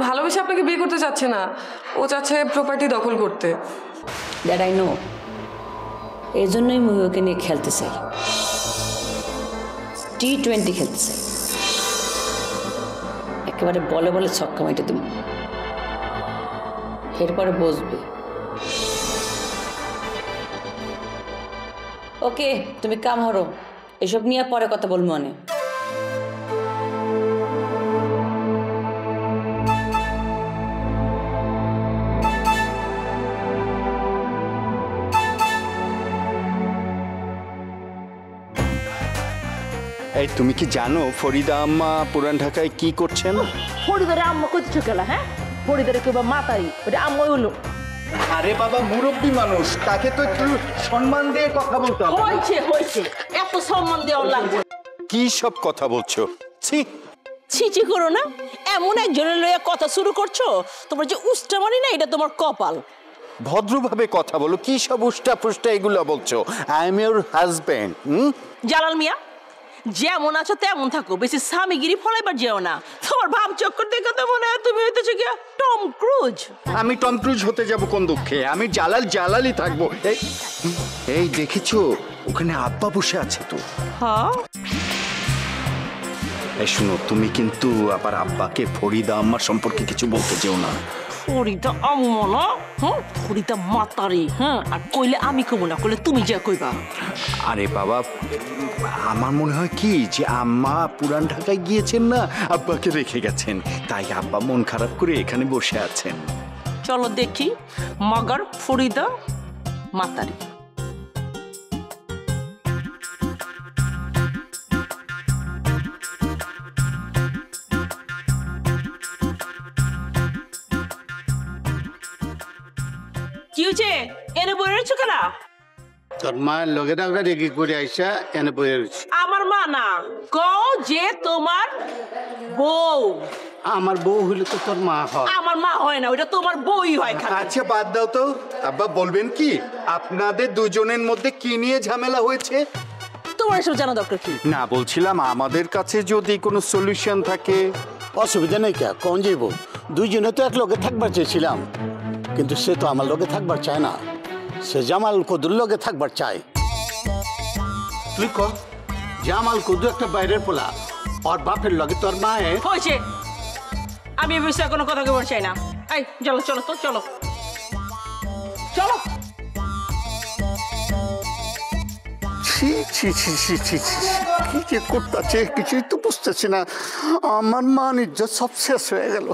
ভালোবেসে আপনাকে বিয়ে করতে চাচ্ছে না, ও চাচ্ছে প্রপার্টি দখল করতে। That I know. এই জন্যই আমি ওকে নিয়ে খেলতে চাই, T20 খেলতে চাই। একেবারে বলে বলে ছক্কা মাইটে দেব, এরপরে বসবে। ওকে, তুমি কাম হরো, এসব নিয়ে পরে কথা বলবো। মনে এই তুমি কি জানো ফরিদা আম্মা পুরান ঢাকায় কি করছেন? ফরিদারে আম্মা কইতেছো কেলা? হ্যাঁ, ফরিদারে কেবা মাতারি, ওটা আম্মা হইলো। আরে বাবা, মুরব্বী মানুষ, তাকে তো একটু সম্মান দিয়ে কথা বলতে হবে। হয়েছে, এত সম্মান দেওয়া লাগবে। কি সব কথা বলছো? ছি ছিচি করো না, এমন একজনের লইয়া কথা শুরু করছো, তোমার যে উষ্টা মানি না, এটা তোমার কপাল। ভদ্রভাবে কথা বলো, কি সব উষ্টা ফুষ্টা এগুলো বলছো? I am your husband. Jalal Mia, যেমন আছো তেমন থাকো, বেশি স্বামীগিরি ফলাইবার যেও না। তোমার ভাব চক্কর দেখে তো মনে হয় তুমি হইতেছো কি টম ক্রুজ। আমি টম ক্রুজ হতে যাব কোন দুঃখে? আমি জালালই থাকবো। এই দেখেছো, ওখানে আব্বা বসে আছে তো। হ্যাঁ, এই শুনো, তুমি কিন্তু আবার আব্বাকে ফরিদা আম্মার সম্পর্কে কিছু বলতে যেও না। ফরিদা আম্মা না, হ্যাঁ, ফরিদা মাতারি। হ্যাঁ, আর কইলে আমি কইব না, কইলে তুমি যা কইবা। আরে বাবা, আমার মনে হয় কি যে আম্মা পুরান ঢাকায় গিয়েছেন না, আব্বাকে রেখে গেছেন, তাই আব্বা মন খারাপ করে এখানে বসে আছেন। চলো দেখি মগর ফরিদা মাতারি। কি হয়েছে? এনে বই রয়েছো কেন? তোর মায়ের লগে টাকা রেখে করে আইসা এনে বইয়ে রয়েছে। আমার মা না, কও যে তোমার বউ। আমার বউ হইলে তো তোর মা হয়। আমার মা হয় না, ওইটা তোমার বউই হয়। আচ্ছা বাদ দাও তো, আব্বা বলবেন কি আপনাদের দুজনের মধ্যে কি নিয়ে ঝামেলা হয়েছে? তোমার এসব জানা দরকার কি? না, বলছিলাম আমাদের কাছে যদি কোনো সলিউশন থাকে। অসুবিধা নেই, কে কোন যাইব? দুইজনে তো এক লগে থাকবার চেয়েছিলাম, কিন্তু সে তো আমার লগে থাকবার চায় না, সে জামাল কদুর লগে থাকবার চায়। তুই ক, জামাল কদু একটা বাইরের পোলা, ওর বাপের লগে তোর মায়ে হয়েছে। আমি এই বিষয়ে কোনো কথা বলতে চাই না। এই চলো চলো তো, চলো চলো। ছি ছি ছি ছি ছি ছি, কি যে করতেছে কিছুই তো বুঝতেছি না। আমার মান ইজ্জত সব শেষ হয়ে গেল।